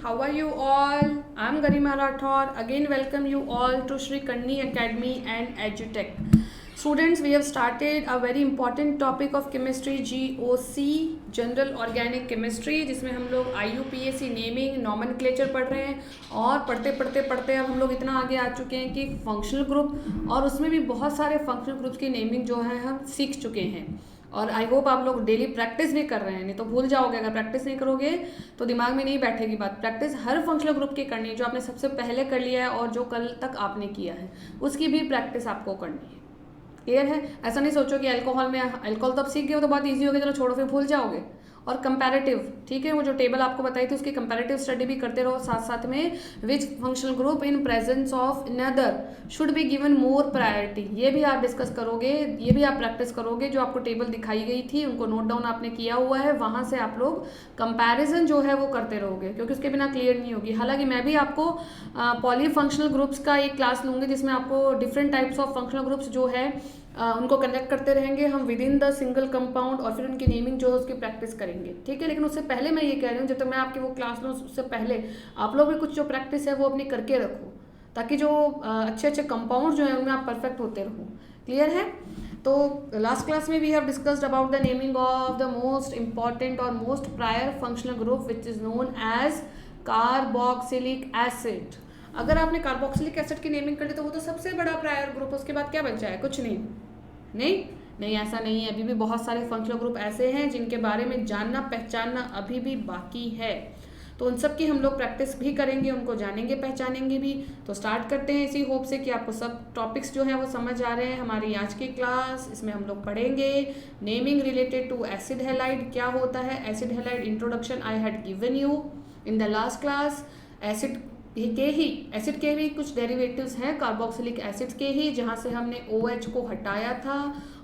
How are you all? I'm Garima Rathod. Again, welcome you all to Shri Kanni Academy and EduTech. Students, we have started a very important topic of chemistry, GOC, General Organic Chemistry, जिसमें हम लोग IUPAC naming nomenclature पढ़ रहे हैं और पढ़ते अब हम लोग इतना आगे आ चुके हैं कि फंक्शनल ग्रुप, और उसमें भी बहुत सारे फंक्शनल ग्रुप्स की नेमिंग जो है हम सीख चुके हैं। और आई होप आप लोग डेली प्रैक्टिस भी कर रहे हैं, नहीं तो भूल जाओगे। अगर प्रैक्टिस नहीं करोगे तो दिमाग में नहीं बैठेगी बात। प्रैक्टिस हर फंक्शनल ग्रुप की करनी है, जो आपने सबसे पहले कर लिया है और जो कल तक आपने किया है उसकी भी प्रैक्टिस आपको करनी है। क्लियर है? ऐसा नहीं सोचो कि अल्कोहल में अल्कोहल तो अब सीख गए हो तो बहुत ईजी हो गया, चलो छोड़ो फिर भूल जाओगे। और कंपैरेटिव, ठीक है, वो जो टेबल आपको बताई थी उसकी कंपैरेटिव स्टडी भी करते रहो साथ साथ में। विच functional group in presence of another should be given more priority, ये भी आप डिस्कस करोगे, ये भी आप प्रैक्टिस करोगे। जो आपको टेबल दिखाई गई थी उनको नोट डाउन आपने किया हुआ है, वहाँ से आप लोग कंपैरिजन जो है वो करते रहोगे, क्योंकि उसके बिना क्लियर नहीं होगी। हालांकि मैं भी आपको पॉली फंक्शनल ग्रुप्स का एक क्लास लूँगी जिसमें आपको different types of functional groups जो है उनको कनेक्ट करते रहेंगे हम with in the single compound, और फिर उनकी नेमिंग जो है उसकी प्रैक्टिस करेंगे, ठीक है। लेकिन उससे पहले मैं ये कह रही हूँ, जब तक मैं आपकी वो क्लास लूँ उससे पहले आप लोग भी कुछ जो प्रैक्टिस है वो अपनी करके रखो, ताकि जो अच्छे अच्छे कंपाउंड जो है उनमें आप परफेक्ट होते रहो। क्लियर है? तो लास्ट क्लास में we have discussed about the naming of the most important और most prior functional group which is known as carboxylic acid. अगर आपने कार्बोक्सिलिक एसिड की नेमिंग कर ली तो वो तो सबसे बड़ा प्रायर ग्रुप, उसके बाद क्या बचा है? कुछ नहीं, नहीं ऐसा नहीं है। अभी भी बहुत सारे फंक्शनल ग्रुप ऐसे हैं जिनके बारे में जानना पहचानना अभी भी बाकी है, तो उन सब की हम लोग प्रैक्टिस भी करेंगे, उनको जानेंगे पहचानेंगे भी। तो स्टार्ट करते हैं इसी होप से कि आपको सब टॉपिक्स जो हैं वो समझ आ रहे हैं। हमारी आज की क्लास, इसमें हम लोग पढ़ेंगे naming related to acid halide, क्या होता है acid halide. Introduction I had given you in the last class. Acid के भी कुछ डेरिवेटिव्स हैं कार्बोक्सिलिक एसिड के ही, जहाँ से हमने OH को हटाया था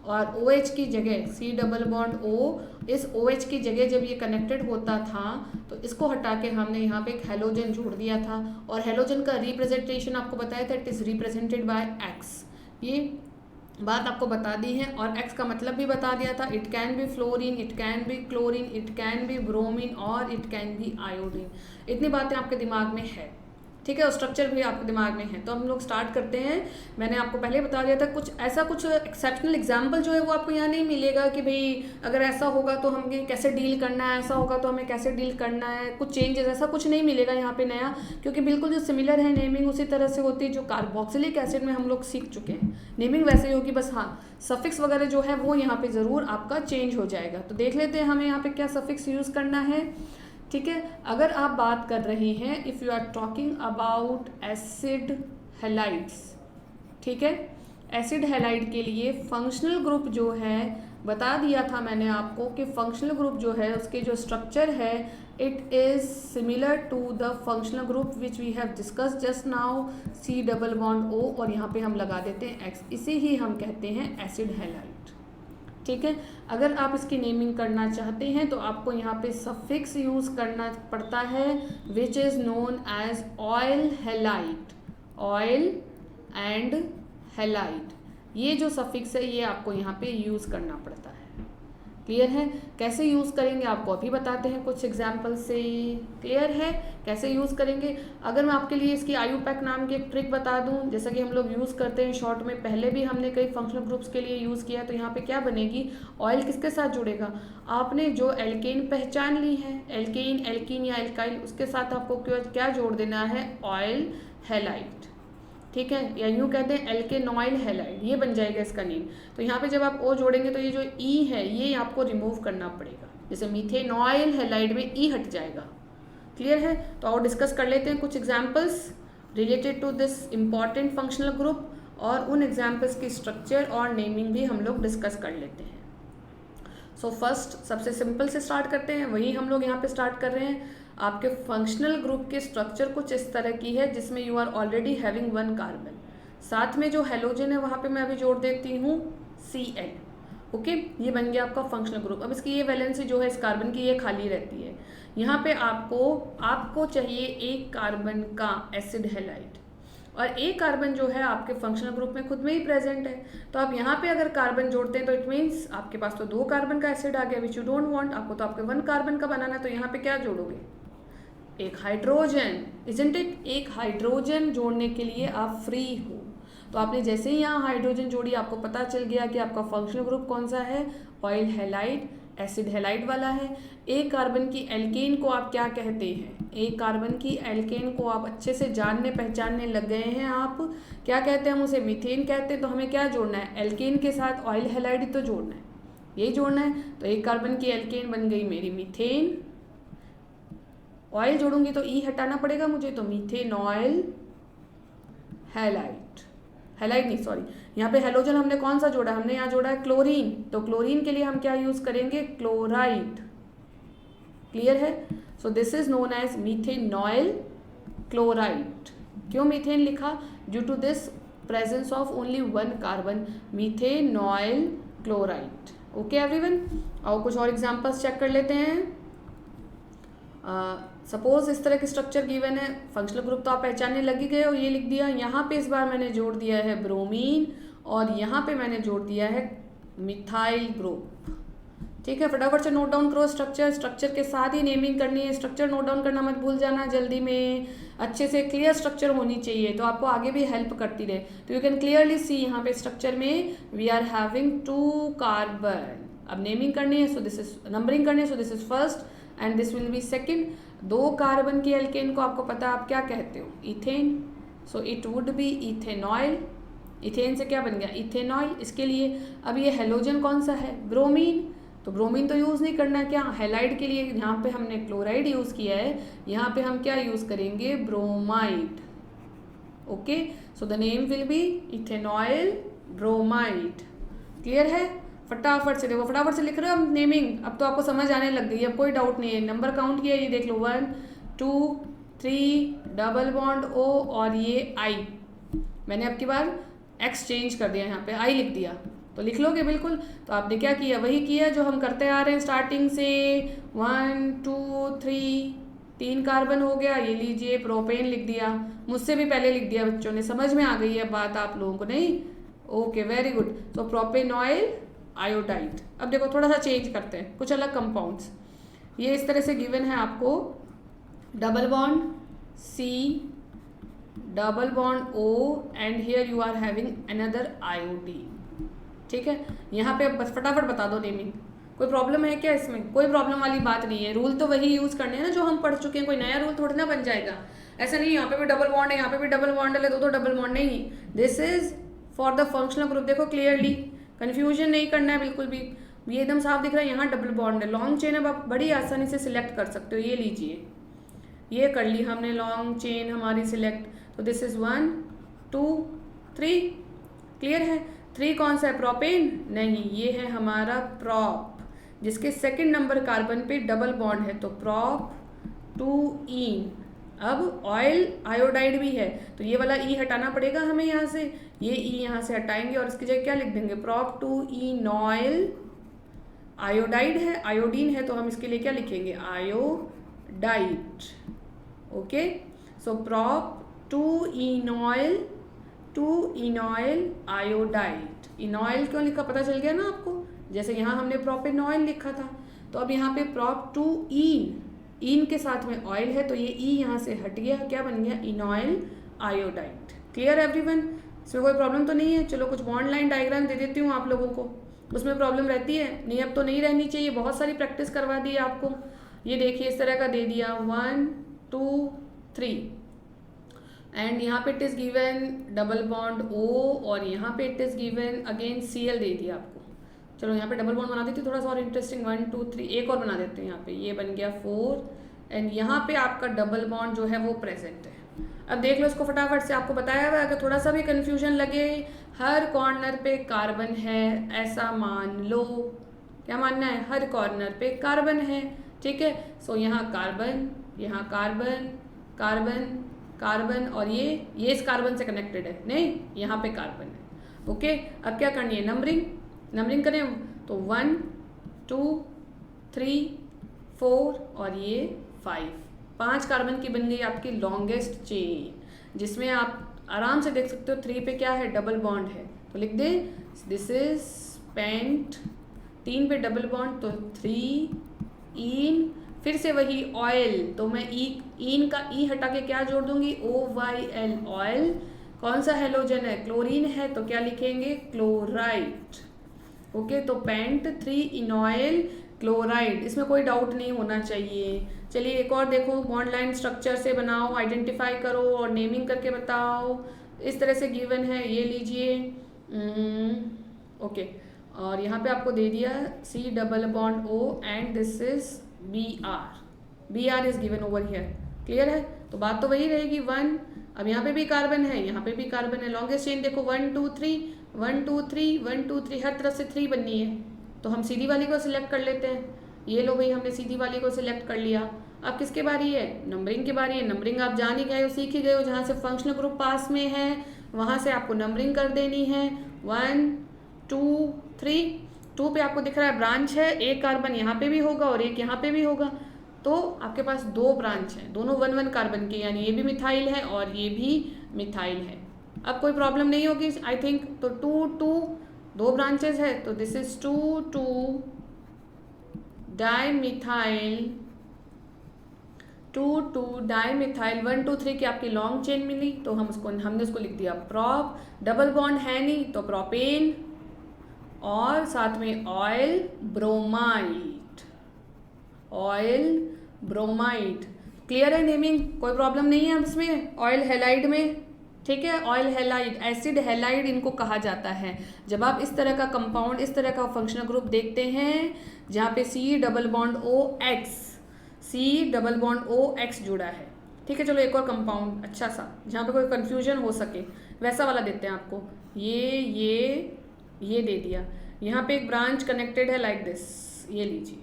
और OH की जगह C डबल बॉन्ड O, इस OH की जगह जब ये कनेक्टेड होता था तो इसको हटा के हमने यहाँ पे एक हेलोजन जोड़ दिया था, और हेलोजन का रिप्रेजेंटेशन आपको बताया था, it is represented by X। ये बात आपको बता दी है, और X का मतलब भी बता दिया था। It can be fluorine, it can be chlorine, it can be bromine और इट कैन बी आयोडीन। इतनी बातें आपके दिमाग में है, ठीक है, और स्ट्रक्चर भी आपके दिमाग में है। तो हम लोग स्टार्ट करते हैं। मैंने आपको पहले बता दिया था कुछ एक्सेप्शनल एग्जाम्पल जो है वो आपको यहाँ नहीं मिलेगा कि भाई अगर ऐसा होगा तो हमें कैसे डील करना है, ऐसा होगा तो हमें कैसे डील करना है, कुछ चेंजेस ऐसा कुछ नहीं मिलेगा यहाँ पे नया, क्योंकि बिल्कुल जो सिमिलर है नेमिंग उसी तरह से होती है जो कार्बोक्सिलिक एसिड में हम लोग सीख चुके हैं। नेमिंग वैसे ही होगी, बस हाँ सफिक्स वगैरह जो है वो यहाँ पे ज़रूर आपका चेंज हो जाएगा। तो देख लेते हैं हमें यहाँ पे क्या सफिक्स यूज़ करना है, ठीक है। अगर आप बात कर रहे हैं, if you are talking about acid halides, ठीक है, एसिड हैलाइड के लिए फंक्शनल ग्रुप जो है बता दिया था मैंने आपको कि फंक्शनल ग्रुप जो है उसके जो स्ट्रक्चर है it is similar to the functional group which we have discuss just now, C double bond O, और यहाँ पे हम लगा देते हैं X, इसे ही हम कहते हैं एसिड हैलाइड, ठीक है। अगर आप इसकी नेमिंग करना चाहते हैं तो आपको यहाँ पे सफिक्स यूज़ करना पड़ता है which is known as oyl halide, oyl and halide. ये जो सफिक्स है ये आपको यहाँ पे यूज़ करना पड़ता है। क्लियर है? कैसे यूज़ करेंगे आपको अभी बताते हैं कुछ एग्जाम्पल से। क्लियर है कैसे यूज़ करेंगे? अगर मैं आपके लिए इसकी IUPAC नाम की एक ट्रिक बता दूं, जैसा कि हम लोग यूज़ करते हैं शॉर्ट में, पहले भी हमने कई फंक्शनल ग्रुप्स के लिए यूज़ किया। तो यहाँ पे क्या बनेगी, ऑयल किसके साथ जुड़ेगा, आपने जो एल्केन पहचान ली है, एल्केन एल्कीन या एल्काइल, उसके साथ आपको क्या जोड़ देना है, ऑयल हैलाइड, ठीक है, या यूँ कहते हैं एल्केनॉइल हैलाइड, ये बन जाएगा इसका नेम। तो यहाँ पे जब आप O जोड़ेंगे तो ये जो E है ये आपको रिमूव करना पड़ेगा, जैसे मीथेनॉइल हैलाइड में E हट जाएगा। क्लियर है? तो और डिस्कस कर लेते हैं कुछ examples related to this important functional group, और उन एग्जाम्पल्स की स्ट्रक्चर और नेमिंग भी हम लोग डिस्कस कर लेते हैं। सो फर्स्ट सबसे सिंपल से स्टार्ट करते हैं, वही हम लोग यहाँ पे स्टार्ट कर रहे हैं। आपके फंक्शनल ग्रुप की स्ट्रक्चर कुछ इस तरह की है जिसमें you are already having 1 carbon, साथ में जो हेलोजन है वहाँ पे मैं अभी जोड़ देती हूँ Cl, ओके, ये बन गया आपका फंक्शनल ग्रुप। अब इसकी ये वैलेंसी जो है इस कार्बन की ये खाली रहती है। यहाँ पे आपको चाहिए एक कार्बन का एसिड हैलाइड, और एक कार्बन जो है आपके फंक्शनल ग्रुप में खुद में ही प्रेजेंट है। तो आप यहाँ पे अगर कार्बन जोड़ते हैं तो इट मीन्स आपके पास तो 2 कार्बन का एसिड आ गया विच यू डोंट वांट, आपको तो आपके 1 कार्बन का बनाना है। तो यहाँ पे क्या जोड़ोगे, एक हाइड्रोजन, इजंट इट, एक हाइड्रोजन जोड़ने के लिए आप फ्री हो। तो आपने जैसे ही यहाँ हाइड्रोजन जोड़ी आपको पता चल गया कि आपका फंक्शनल ग्रुप कौन सा है, ऑयल हैलाइड एसिड हैलाइड वाला है। एक कार्बन की एल्केन को आप क्या कहते हैं, एक कार्बन की एल्केन को आप अच्छे से जानने पहचानने लग गए हैं। आप क्या कहते हैं, हम उसे मीथेन कहते हैं। तो हमें क्या जोड़ना है, एल्केन के साथ ऑयल हैलाइड ही तो जोड़ना है, यही जोड़ना है। तो एक कार्बन की एल्केन बन गई मेरी मीथेन, ऑयल जोड़ूंगी तो ई हटाना पड़ेगा मुझे, तो मीथेनॉयल हैलाइड, हैलाइड नहीं सॉरी, यहाँ पे हेलोजन हमने कौन सा जोड़ा, हमने यहाँ जोड़ा है क्लोरीन। तो क्लोरीन के लिए हम क्या यूज करेंगे, क्लोराइड। क्लियर है। So this is known as methanoyl chloride. क्यों मीथेन लिखा, due to this presence of only one carbon, methanoyl chloride. Okay everyone, और कुछ और एग्जांपल्स चेक कर लेते हैं। सपोज इस तरह की स्ट्रक्चर गिवन है, फंक्शनल ग्रुप तो आप पहचानने लग ही गए हो, ये लिख दिया। यहाँ पे इस बार मैंने जोड़ दिया है ब्रोमीन, और यहाँ पे मैंने जोड़ दिया है मिथाइल ग्रुप। ठीक है, फटाफट से नोट डाउन करो स्ट्रक्चर, स्ट्रक्चर के साथ ही नेमिंग करनी है। स्ट्रक्चर नोट डाउन करना मत भूल जाना जल्दी में, अच्छे से क्लियर स्ट्रक्चर होनी चाहिए, तो आपको आगे भी हेल्प करती रहे। तो यू कैन क्लियरली सी यहाँ पे स्ट्रक्चर में वी आर हैविंग 2 कार्बन। अब नेमिंग करनी है, सो दिस इज नंबरिंग करनी है, so this is first and this will be second. 2 carbon की एल्केन को आपको पता है आप क्या कहते हो, ethane. So it would be ethanoyl. Ethane से क्या बन गया, इथेनॉयल। इसके लिए अब ये हेलोजन कौन सा है, ब्रोमीन। तो ब्रोमीन तो यूज़ नहीं करना, क्या हैलाइड के लिए यहाँ पे हमने क्लोराइड यूज़ किया है, यहाँ पे हम क्या यूज़ करेंगे, bromide. Okay, so the name will be ethanoyl bromide. Clear है। फटाफट से देखो, फटाफट से लिख रहे हो हम नेमिंग, अब तो आपको समझ आने लग गई, अब कोई डाउट नहीं है। नंबर काउंट किया, ये देख लो 1 2 3 डबल बॉन्ड ओ, और ये आई मैंने अब की बार एक्स चेंज कर दिया, यहाँ पे आई लिख दिया, तो लिख लोगे बिल्कुल। तो आपने क्या किया, वही किया जो हम करते आ रहे हैं स्टार्टिंग से। 1 2 3 3 कार्बन हो गया, ये लीजिए प्रोपेन लिख दिया, मुझसे भी पहले लिख दिया बच्चों ने, समझ में आ गई है बात आप लोगों को, नहीं? Okay very good. तो प्रोपेनॉयल आयोडाइड। अब देखो थोड़ा सा चेंज करते हैं, कुछ अलग कंपाउंड्स। ये इस तरह से गिवन है आपको, double bond C, double bond O, and here you are having another iodine. ठीक है, यहाँ पे बस फटाफट बता दो नेमिंग। कोई प्रॉब्लम है क्या इसमें? कोई प्रॉब्लम वाली बात नहीं है, रूल तो वही यूज करने हैं ना जो हम पढ़ चुके हैं, कोई नया रूल थोड़ी ना बन जाएगा। ऐसा नहीं यहाँ पे भी डबल बॉन्ड है, यहाँ पे भी डबल बॉन्ड है, दो डबल बॉन्ड नहीं। This is for the functional group. देखो क्लियरली, कंफ्यूजन नहीं करना है बिल्कुल भी, ये एकदम साफ दिख रहा है। यहाँ डबल बॉन्ड है, लॉन्ग चेन अब आप बड़ी आसानी से सिलेक्ट कर सकते हो। ये लीजिए, ये कर ली हमने लॉन्ग चेन हमारी सिलेक्ट। तो दिस इज 1 2 3। क्लियर है। 3 कौन सा है, प्रोपेन? नहीं, ये है हमारा प्रॉप, जिसके सेकंड नंबर कार्बन पे डबल बॉन्ड है, तो प्रॉप 2 ईन। अब ऑयल आयोडाइड भी है, तो ये वाला ई हटाना पड़ेगा हमें यहाँ से, ये ई यहाँ से हटाएंगे और इसकी जगह क्या लिख देंगे, प्रॉप 2 इनॉयल। आयोडाइड है, आयोडीन है, तो हम इसके लिए क्या लिखेंगे, आयोडाइड। ओके, सो प्रॉप 2 इनॉयल आयोडाइड। इनॉयल क्यों लिखा, पता चल गया ना आपको, जैसे यहाँ हमने प्रोपेनॉयल लिखा था, तो अब यहाँ पे प्रॉप 2 इन के साथ में ऑयल है, तो ये ई यहाँ से हट गया, क्या बन गया, इनॉयल आयोडाइड। क्लियर एवरीवन, इसमें कोई प्रॉब्लम तो नहीं है? चलो कुछ बॉन्ड लाइन डायग्राम दे देती हूँ आप लोगों को, उसमें प्रॉब्लम रहती है नहीं? अब तो नहीं रहनी चाहिए, बहुत सारी प्रैक्टिस करवा दी आपको। ये देखिए इस तरह का दे दिया 1 2 3, एंड यहाँ पे it is given double bond O, और यहाँ पे it is given again Cl दे दिया आपको। चलो यहाँ पे डबल बॉन्ड बना देती हूँ थोड़ा सा और इंटरेस्टिंग, 1 2 3, एक और बना देते हैं यहाँ पे, ये बन गया 4, एंड यहाँ पे आपका डबल बॉन्ड जो है वो प्रेजेंट है। अब देख लो इसको फटाफट से, आपको बताया हुआ है, अगर थोड़ा सा भी कन्फ्यूजन लगे, हर कॉर्नर पे कार्बन है ऐसा मान लो। क्या मानना है, हर कॉर्नर पे कार्बन है। ठीक है, सो यहाँ कार्बन, यहाँ कार्बन, कार्बन, कार्बन, और ये इस कार्बन से कनेक्टेड है, नहीं यहाँ पे कार्बन है। ओके, अब क्या करनी है, नंबरिंग करें, तो 1 2 3 4 और ये 5 कार्बन की बन गई आपकी लॉन्गेस्ट चेन, जिसमें आप आराम से देख सकते हो 3 पे क्या है, डबल बॉन्ड है, तो लिख दे दिस इज पेंट। 3 पे डबल बॉन्ड, तो 3 इन फिर से वही ऑयल, तो मैं ईन का ई हटा के क्या जोड़ दूंगी, OYL ऑयल। कौन सा हेलोजन है, क्लोरीन है, तो क्या लिखेंगे, क्लोराइड। ओके, तो पेंट 3 इनॉयल क्लोराइड, इसमें कोई डाउट नहीं होना चाहिए। चलिए एक और देखो, बॉन्ड लाइन स्ट्रक्चर से बनाओ, आइडेंटिफाई करो और नेमिंग करके बताओ। इस तरह से गिवन है, ये लीजिए। ओके, और यहाँ पे आपको दे दिया C double bond O and this is BR is given over here. Clear है, तो बात तो वही रहेगी 1। अब यहाँ पे भी कार्बन है, यहाँ पे भी कार्बन है। लॉन्गेस्ट चेन देखो 1 2 3 1 2 3 1 2 3, हर तरफ से 3 बननी है, तो हम सीधी वाली को सिलेक्ट कर लेते हैं। ये लो भाई, हमने सीधी वाली को सिलेक्ट कर लिया। अब किसके बारी है, नंबरिंग की बारी है। नंबरिंग आप जान ही गए हो, सीख ही गए हो, जहाँ से फंक्शनल ग्रुप पास में है वहाँ से आपको नंबरिंग कर देनी है। 1 2 3, 2 पे आपको दिख रहा है ब्रांच है, एक कार्बन यहाँ पे भी होगा और एक यहाँ पे भी होगा, तो आपके पास 2 ब्रांच हैं, दोनों 1 1 कार्बन के, यानी ये भी मिथाइल है और ये भी मिथाइल है। अब कोई प्रॉब्लम नहीं होगी आई थिंक। तो 2 2 2 ब्रांचेस है, तो दिस इज 2 2 डाइमिथाइल 2 2 डाइमिथाइल 1 2 3 की आपकी लॉन्ग चेन मिली, तो हमने उसको लिख दिया प्रॉप। डबल बॉन्ड है नहीं तो प्रोपेन, और साथ में ऑयल ब्रोमाइड। क्लियर है नेमिंग, कोई प्रॉब्लम नहीं है अब इसमें। ऑयल हैलाइड में, ठीक है, ऑयल हैलाइड, एसिड हैलाइड इनको कहा जाता है। जब आप इस तरह का कंपाउंड, इस तरह का फंक्शनल ग्रुप देखते हैं जहाँ पे C डबल बॉन्ड OX जुड़ा है, ठीक है। चलो एक और कंपाउंड अच्छा सा, जहाँ पे कोई कंफ्यूजन हो सके वैसा वाला देते हैं आपको। ये दे दिया, यहाँ पे एक ब्रांच कनेक्टेड है लाइक दिस, ये लीजिए,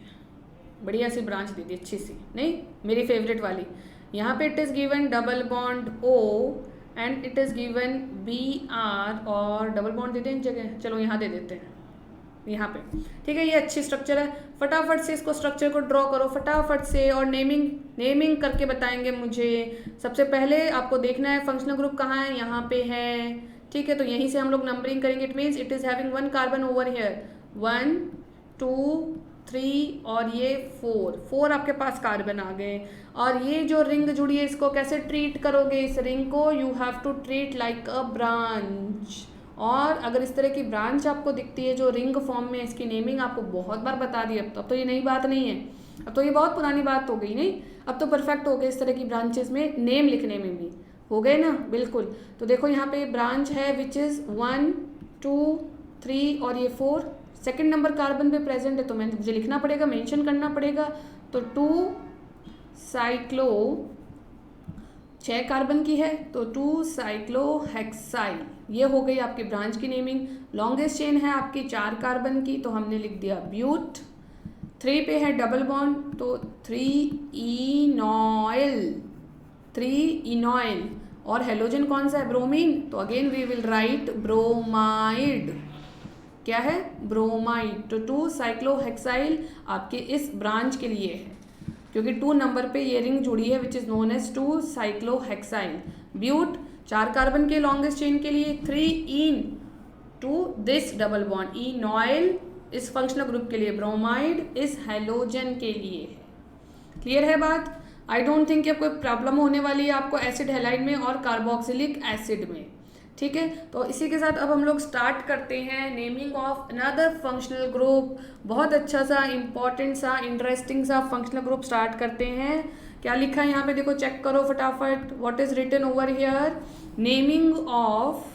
बढ़िया सी ब्रांच दे दी, अच्छी सी, नहीं मेरी फेवरेट वाली। यहाँ पे it is given double bond O and it is given BR, और डबल बॉन्ड दे दें इन जगह, चलो यहाँ दे देते हैं यहाँ पे, ठीक है। ये अच्छी स्ट्रक्चर है, फटाफट से इसको स्ट्रक्चर को ड्रॉ करो फटाफट से, और नेमिंग करके बताएंगे मुझे। सबसे पहले आपको देखना है फंक्शनल ग्रुप कहाँ है, यहाँ पे है, ठीक है, तो यहीं से हम लोग नंबरिंग करेंगे। It means it is having 1 carbon over here, 1 2 3 और ये 4 आपके पास कार्बन आ गए। और ये जो रिंग जुड़ी है इसको कैसे ट्रीट करोगे, इस रिंग को you have to treat like a branch. और अगर इस तरह की ब्रांच आपको दिखती है जो रिंग फॉर्म में, इसकी नेमिंग आपको बहुत बार बता दी, अब तो ये नई बात नहीं है, अब तो ये बहुत पुरानी बात हो गई, नहीं अब तो परफेक्ट हो गए इस तरह की ब्रांचेस में नेम लिखने में भी, हो गए ना, बिल्कुल। तो देखो यहाँ पे ब्रांच है विच इज़ 1 2 3 और ये 4 सेकेंड नंबर कार्बन पे प्रेजेंट है, तो मुझे लिखना पड़ेगा, मेंशन करना पड़ेगा। तो 2 साइक्लो 6 कार्बन की है, तो 2 साइक्लोहेक्साइल, ये हो गई आपकी ब्रांच की नेमिंग। लॉन्गेस्ट चेन है आपकी 4 कार्बन की, तो हमने लिख दिया ब्यूट। 3 पे है डबल बॉन्ड, तो 3 इनॉयल, और हेलोजन कौन सा है, ब्रोमीन, तो again we will write bromide. क्या है, ब्रोमाइड। तो 2 साइक्लोहेक्साइल आपके इस ब्रांच के लिए है, क्योंकि 2 नंबर पे ये रिंग जुड़ी है which is known as 2 cyclohexyl. But 4 carbon के लॉन्गेस्ट चेन के लिए, 3 in to this double bond, enoyl इस फंक्शनल ग्रुप के लिए, ब्रोमाइड इस हेलोजन के लिए है। क्लियर है बात, आई डोंट थिंक कि कोई प्रॉब्लम होने वाली है आपको एसिड हैलाइड में और कार्बोक्सिलिक एसिड में, ठीक है। तो इसी के साथ अब हम लोग स्टार्ट करते हैं naming of another functional group. बहुत अच्छा सा, इंपॉर्टेंट सा, इंटरेस्टिंग सा फंक्शनल ग्रुप स्टार्ट करते हैं। क्या लिखा है यहाँ पे, देखो चेक करो फटाफट, what is written over here, naming of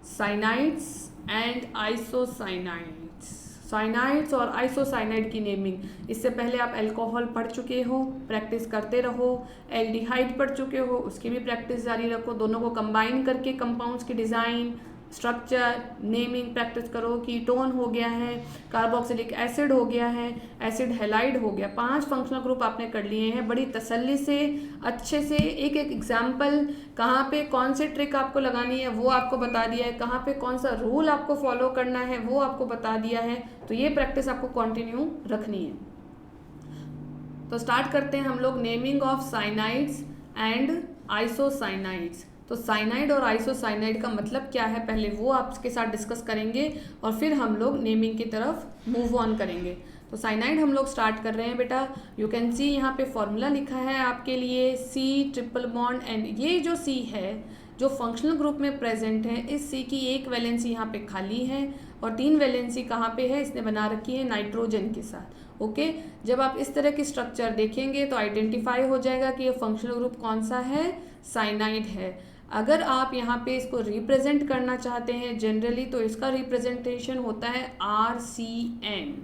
cyanides and isocyanides. Cyanides और आइसोसाइनाइड की नेमिंग, इससे पहले आप अल्कोहल पढ़ चुके हो, प्रैक्टिस करते रहो। एल्डिहाइड पढ़ चुके हो, उसकी भी प्रैक्टिस जारी रखो। दोनों को कंबाइन करके कंपाउंड्स की डिज़ाइन, स्ट्रक्चर, नेमिंग प्रैक्टिस करो। कीटोन हो गया है, कार्बोक्सिलिक एसिड हो गया है, एसिड हैलाइड हो गया। 5 फंक्शनल ग्रुप आपने कर लिए हैं बड़ी तसल्ली से, अच्छे से। एक एक एग्जाम्पल, कहाँ पे कौन सी ट्रिक आपको लगानी है वो आपको बता दिया है, कहाँ पे कौन सा रूल आपको फॉलो करना है वो आपको बता दिया है। तो ये प्रैक्टिस आपको कंटिन्यू रखनी है। तो स्टार्ट करते हैं हम लोग नेमिंग ऑफ साइनाइड्स एंड आइसोसाइनाइड्स। तो साइनाइड और आइसोसाइनाइड का मतलब क्या है, पहले वो आपके साथ डिस्कस करेंगे और फिर हम लोग नेमिंग की तरफ मूव ऑन करेंगे। तो साइनाइड हम लोग स्टार्ट कर रहे हैं बेटा। यू कैन सी यहाँ पे फॉर्मूला लिखा है आपके लिए, C ट्रिपल बॉन्ड एंड ये जो C है जो फंक्शनल ग्रुप में प्रेजेंट है, इस C की एक वैलेंसी यहाँ पे खाली है और 3 वैलेंसी कहाँ पे है, इसने बना रखी है नाइट्रोजन के साथ। ओके, जब आप इस तरह की स्ट्रक्चर देखेंगे तो आइडेंटिफाई हो जाएगा कि ये फंक्शनल ग्रुप कौन सा है, साइनाइड है। अगर आप यहाँ पे इसको रिप्रेजेंट करना चाहते हैं जनरली, तो इसका रिप्रेजेंटेशन होता है RCN।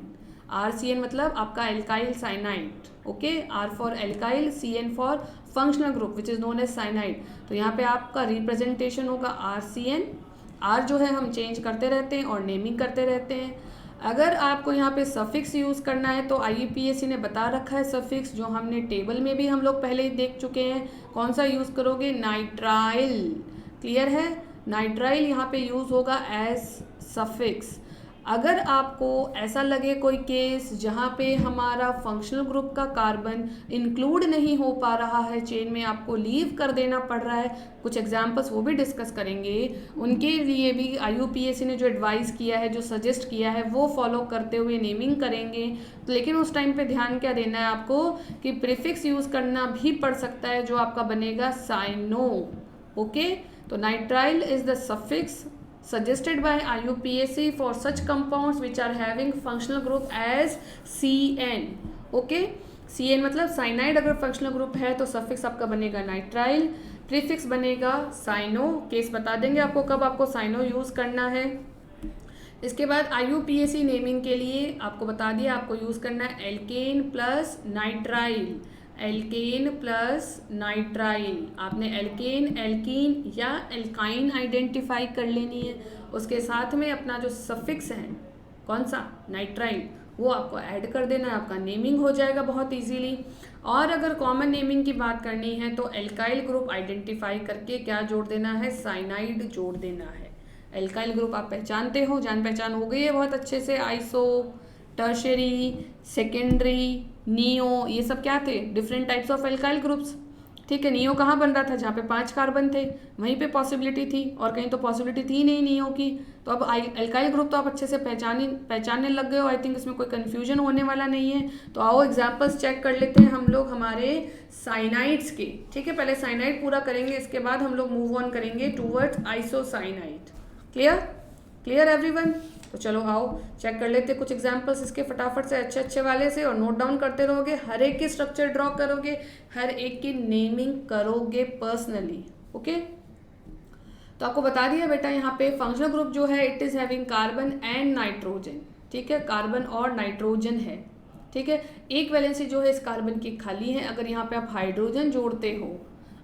RCN मतलब आपका alkyl cyanide. Okay, R for alkyl, CN for functional group which is known as cyanide. तो यहाँ पे आपका रिप्रेजेंटेशन होगा RCN। R जो है हम चेंज करते रहते हैं और नेमिंग करते रहते हैं। अगर आपको यहाँ पे सफिक्स यूज़ करना है तो IUPAC ने बता रखा है सफिक्स, जो हमने टेबल में भी हम लोग पहले ही देख चुके हैं। कौन सा यूज़ करोगे, नाइट्राइल। क्लियर है, नाइट्राइल यहाँ पे यूज़ होगा एज सफिक्स। अगर आपको ऐसा लगे कोई केस जहाँ पे हमारा फंक्शनल ग्रुप का कार्बन इंक्लूड नहीं हो पा रहा है चेन में, आपको लीव कर देना पड़ रहा है, कुछ एग्जांपल्स वो भी डिस्कस करेंगे, उनके लिए भी IUPAC ने जो एडवाइस किया है, जो सजेस्ट किया है, वो फॉलो करते हुए नेमिंग करेंगे। तो लेकिन उस टाइम पे ध्यान क्या देना है आपको कि प्रीफिक्स यूज़ करना भी पड़ सकता है, जो आपका बनेगा साइनो। ओके, तो nitrile is the suffix suggested by IUPAC for such compounds which are having functional group as CN. Okay, CN मतलब साइनाइड अगर फंक्शनल ग्रुप है तो सफिक्स आपका बनेगा नाइट्राइल, प्रीफिक्स बनेगा साइनो। केस बता देंगे आपको कब आपको साइनो यूज़ करना है। इसके बाद IUPAC नेमिंग के लिए आपको बता दिया, आपको यूज़ करना है alkane plus nitrile. Alkane plus nitrile, आपने एल्केन, एल्कीन या एल्काइन आइडेंटिफाई कर लेनी है। उसके साथ में अपना जो सफिक्स है कौन सा, नाइट्राइल, वो आपको ऐड कर देना है, आपका नेमिंग हो जाएगा बहुत इजीली। और अगर कॉमन नेमिंग की बात करनी है तो एल्काइल ग्रुप आइडेंटिफाई करके क्या जोड़ देना है, साइनाइड जोड़ देना है। एल्काइल ग्रुप आप पहचानते हो, जान पहचान हो गई है बहुत अच्छे से। आइसो, टर्शरी, सेकेंडरी, नियो, ये सब क्या थे, different types of alkyl groups. ठीक है, नियो कहाँ बन रहा था, जहाँ पे 5 कार्बन थे वहीं पे पॉसिबिलिटी थी, और कहीं तो पॉसिबिलिटी थी नहीं नियो की। तो अब एल्काइल ग्रुप तो आप अच्छे से पहचानने लग गए हो। आई थिंक इसमें कोई कन्फ्यूजन होने वाला नहीं है। तो आओ एग्जाम्पल्स चेक कर लेते हैं हम लोग हमारे साइनाइड्स के। ठीक है, पहले साइनाइड पूरा करेंगे, इसके बाद हम लोग मूव ऑन करेंगे towards isocyanide. Clear, clear everyone. तो चलो आओ चेक कर लेते हैं कुछ एग्जाम्पल्स इसके फटाफट से, अच्छे अच्छे वाले से, और नोट डाउन करते रहोगे, हर एक की स्ट्रक्चर ड्रॉ करोगे, हर एक की नेमिंग करोगे पर्सनली। ओके, तो आपको बता दिया बेटा यहाँ पे फंक्शनल ग्रुप जो है it is having carbon and nitrogen. ठीक है, कार्बन और नाइट्रोजन है। ठीक है, एक वैलेंसी जो है इस कार्बन की खाली है। अगर यहाँ पे आप हाइड्रोजन जोड़ते हो,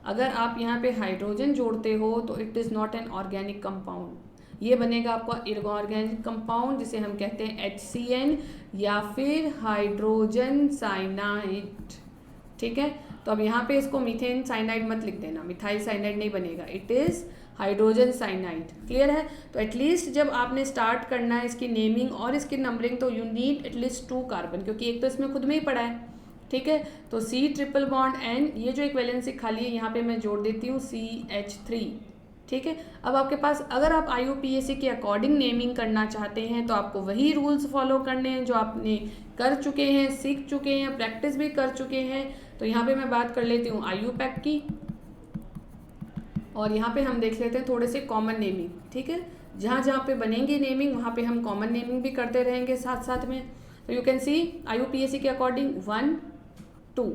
अगर आप यहाँ पे हाइड्रोजन जोड़ते हो तो it is not an organic compound, ये बनेगा आपका इनऑर्गेनिक कंपाउंड, जिसे हम कहते हैं HCN या फिर हाइड्रोजन साइनाइड। ठीक है, तो अब यहाँ पे इसको मीथेन साइनाइड मत लिख देना, मिथाइल साइनाइड नहीं बनेगा, it is hydrogen cyanide. Clear है। तो एटलीस्ट जब आपने स्टार्ट करना है इसकी नेमिंग और इसकी नंबरिंग, तो यू नीड एटलीस्ट 2 कार्बन, क्योंकि एक तो इसमें खुद में ही पड़ा है। ठीक है, तो C ट्रिपल बॉन्ड N, ये जो एक वैलेंसी खाली है यहाँ पे मैं जोड़ देती हूँ CH3। ठीक है, अब आपके पास अगर आप IUPAC के अकॉर्डिंग नेमिंग करना चाहते हैं तो आपको वही रूल्स फॉलो करने हैं जो आपने कर चुके हैं, सीख चुके हैं, प्रैक्टिस भी कर चुके हैं। तो यहाँ पे मैं बात कर लेती हूँ IUPAC की, और यहाँ पे हम देख लेते हैं थोड़े से कॉमन नेमिंग। ठीक है, जहाँ जहाँ पे बनेंगी नेमिंग वहाँ पे हम कॉमन नेमिंग भी करते रहेंगे साथ साथ में। तो यू कैन सी IUPAC के अकॉर्डिंग 1 2,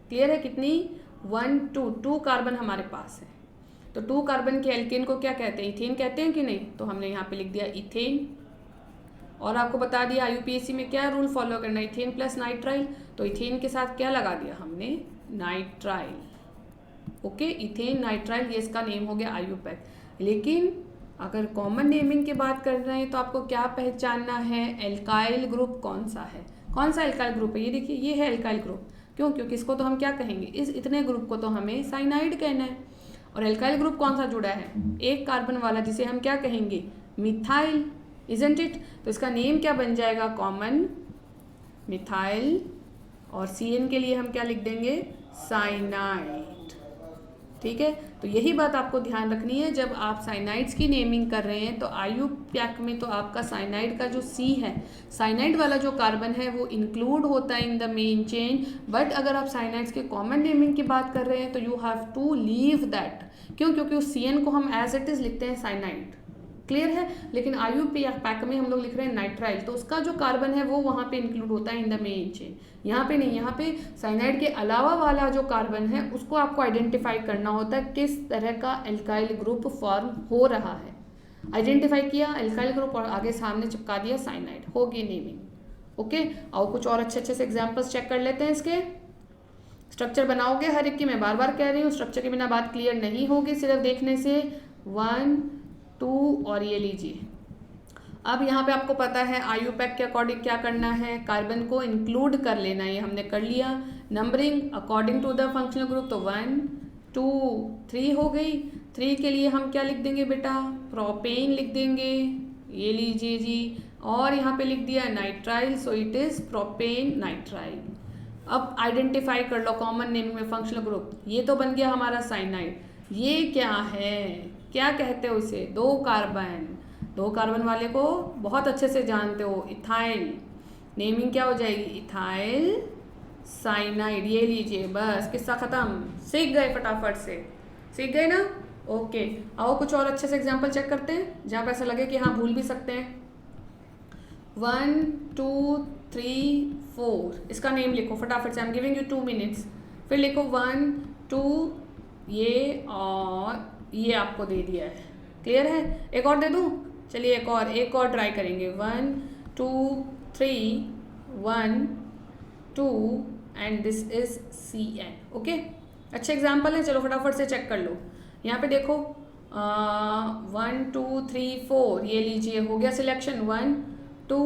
क्लियर है, कितनी 1 2 कार्बन हमारे पास है। तो 2 कार्बन के एल्केन को क्या कहते हैं, इथेन कहते हैं कि नहीं, तो हमने यहाँ पे लिख दिया इथेन। और आपको बता दिया IUPAC में क्या रूल फॉलो करना है, इथेन प्लस नाइट्राइल, तो इथेन के साथ क्या लगा दिया हमने, नाइट्राइल। ओके, इथेन नाइट्राइल, ये इसका नेम हो गया IUPAC। लेकिन अगर कॉमन नेमिंग की बात कर रहे हैं तो आपको क्या पहचानना है, एल्काइल ग्रुप कौन सा है, कौन सा एल्काइल ग्रुप है, ये देखिए ये है एल्काइल ग्रुप। क्यों, क्योंकि इसको तो हम क्या कहेंगे, इस इतने ग्रुप को तो हमें साइनाइड कहना है। और एल्काइल ग्रुप कौन सा जुड़ा है, 1 कार्बन वाला, जिसे हम क्या कहेंगे, मिथाइल, इजंट इट। तो इसका नेम क्या बन जाएगा, कॉमन मिथाइल, और CN के लिए हम क्या लिख देंगे, साइनाइड। ठीक है, तो यही बात आपको ध्यान रखनी है जब आप साइनाइड्स की नेमिंग कर रहे हैं। तो IUPAC में तो आपका साइनाइड का जो C है, साइनाइड वाला जो कार्बन है वो इंक्लूड होता है in the main chain. But अगर आप साइनाइड्स के कॉमन नेमिंग की बात कर रहे हैं तो you have to leave that. क्यों? क्योंकि उस CN को हम एज इट इज़ लिखते हैं साइनाइड, क्लियर है। लेकिन IUPAC में हम लोग लिख रहे हैं नाइट्राइल, तो उसका जो कार्बन है वो वहाँ पे इंक्लूड होता है इन द मेन चेन। यहाँ पे नहीं, यहाँ पे साइनाइड के अलावा वाला जो कार्बन है उसको आपको आइडेंटिफाई करना होता है किस तरह का एल्काइल ग्रुप फॉर्म हो रहा है। आइडेंटिफाई किया एल्काइल ग्रुप और आगे सामने चिपका दिया साइनाइड, होगी नेमिंग। ओके, और कुछ और अच्छे अच्छे से एग्जाम्पल्स चेक कर लेते हैं इसके। स्ट्रक्चर बनाओगे हर एक की, मैं बार बार कह रही हूँ, स्ट्रक्चर के बिना बात क्लियर नहीं होगी सिर्फ देखने से। 1 2 और ये लीजिए। अब यहाँ पे आपको पता है IUPAC के अकॉर्डिंग क्या करना है, कार्बन को इंक्लूड कर लेना है, ये हमने कर लिया। Numbering according to the functional group, तो 1 2 3 हो गई। 3 के लिए हम क्या लिख देंगे बेटा, प्रोपेन लिख देंगे, ये लीजिए जी। और यहाँ पे लिख दिया nitrile, so it is propane nitrile. अब आइडेंटिफाई कर लो कॉमन नेमिंग में फंक्शनल ग्रुप, ये तो बन गया हमारा साइनाइड। ये क्या है, क्या कहते हो इसे, 2 कार्बन। 2 कार्बन वाले को बहुत अच्छे से जानते हो, इथाइल। नेमिंग क्या हो जाएगी, इथाइल साइनाइड। ये लीजिए, बस किस्सा खत्म, सीख गए फटाफट से, सीख गए ना। ओके, आओ कुछ और अच्छे से एग्जांपल चेक करते हैं जहाँ पे ऐसा लगे कि हाँ भूल भी सकते हैं। 1 2 3 4, इसका नेम लिखो फटाफट से, I am giving you 2 minutes. फिर लिखो 1 2, ये और ये आपको दे दिया है, क्लियर है। एक और दे दूँ, चलिए एक और ट्राई करेंगे। 1 2 3 1 2 and this is CN। Okay, अच्छे एग्जाम्पल है, चलो फटाफट से चेक कर लो। यहाँ पे देखो 1 2 3 4, ये लीजिए हो गया सिलेक्शन। 1 2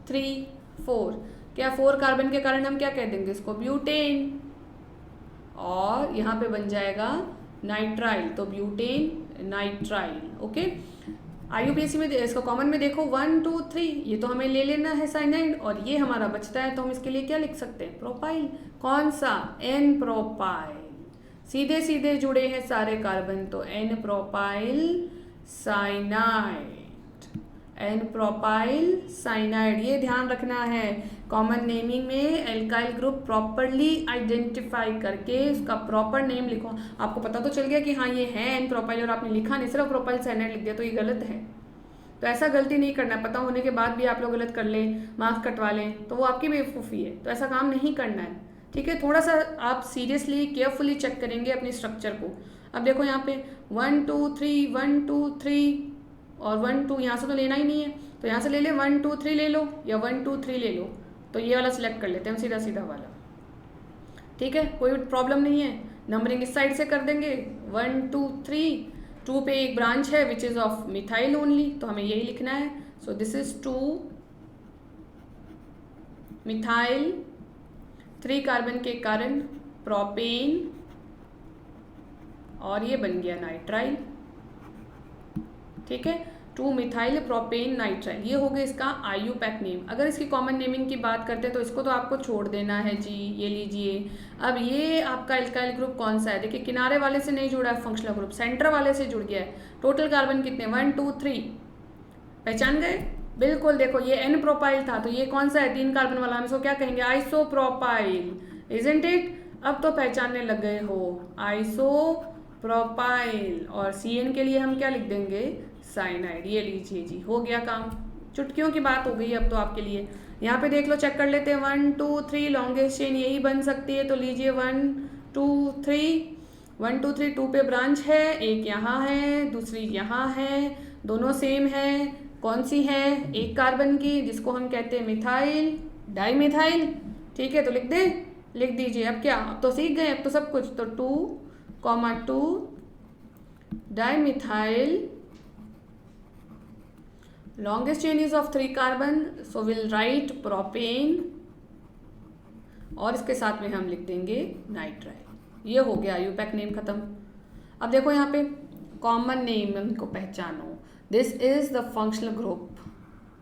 3 4, क्या 4 कार्बन के कारण हम क्या कह देंगे इसको, ब्यूटेन। और यहाँ पे बन जाएगा नाइट्राइल, तो ब्यूटेन नाइट्राइल। ओके, IUPAC में इसका कॉमन में देखो 1 2 3, ये तो हमें ले लेना है साइनाइड, और ये हमारा बचता है तो हम इसके लिए क्या लिख सकते हैं, प्रोपाइल। कौन सा, N प्रोपाइल। सीधे सीधे जुड़े हैं सारे कार्बन, तो N propyl cyanide, N propyl cyanide. ये ध्यान रखना है, कॉमन नेमिंग में एल्काइल ग्रुप प्रॉपरली आइडेंटिफाई करके उसका प्रॉपर नेम लिखो। आपको पता तो चल गया कि हाँ ये है N प्रोपाइल, और आपने लिखा नहीं, सिर्फ प्रोपाइल साइनाइड लिख दिया, तो ये गलत है। तो ऐसा गलती नहीं करना, पता होने के बाद भी आप लोग गलत कर लें, मार्क्स कटवा लें, तो वो आपकी बेवकूफ़ी है। तो ऐसा काम नहीं करना है, ठीक है। थोड़ा सा आप सीरियसली केयरफुली चेक करेंगे अपनी स्ट्रक्चर को। अब देखो यहाँ पे 1 2 3 1 2 3 और 1 2, यहाँ से तो लेना ही नहीं है, तो यहाँ से ले ले 1 2 3 ले लो, या 1 2 3 ले लो, तो ये वाला सिलेक्ट कर लेते हैं हम, सीधा सीधा वाला, ठीक है, कोई प्रॉब्लम नहीं है। नंबरिंग इस साइड से कर देंगे, 1 2 3, 2 पे एक ब्रांच है which is of methyl only, तो हमें यही लिखना है। So this is 2 methyl, 3 carbon के कारण प्रोपेन, और ये बन गया नाइट्राइल, ठीक है। 2 मिथाइल प्रोपेन नाइट्राइल, ये हो गया इसका IUPAC नेम। अगर इसकी कॉमन नेमिंग की बात करते हैं तो इसको तो आपको छोड़ देना है जी, ये लीजिए। अब ये आपका एल्काइल ग्रुप कौन सा है, देखिए किनारे वाले से नहीं जुड़ा है फंक्शनल ग्रुप, सेंटर वाले से जुड़ गया है। टोटल कार्बन कितने, 1 2 3, पहचान गए, बिल्कुल। देखो ये N प्रोपाइल था, तो ये कौन सा है, 3 कार्बन वाला, हम इसको क्या कहेंगे, आइसोप्रोपाइल, इजंट इट। अब तो पहचानने लग गए हो, आइसोप्रोपाइल, और CN के लिए हम क्या लिख देंगे, साइनाइड। ये लीजिए जी, हो गया काम, चुटकियों की बात हो गई अब तो आपके लिए। यहाँ पे देख लो, चेक कर लेते हैं, 1 2 3 लॉन्गेस्ट चेन यही बन सकती है, तो लीजिए 1 2 3 1 2 3, 2 पे ब्रांच है, एक यहाँ है, दूसरी यहाँ है, दोनों सेम है। कौन सी है, एक कार्बन की, जिसको हम कहते हैं मिथाइल डाई मिथाइल, ठीक है। तो लिख दे, लिख दीजिए। अब क्या, अब तो सीख गए, अब तो सब कुछ। तो 2, 2 di methyl, longest chain is of 3 carbon, so we'll write propane, और इसके साथ में हम लिख देंगे नाइट्राइल। ये हो गया IUPAC नेम खत्म। अब देखो यहाँ पे कॉमन नेम को पहचानो, this is the functional group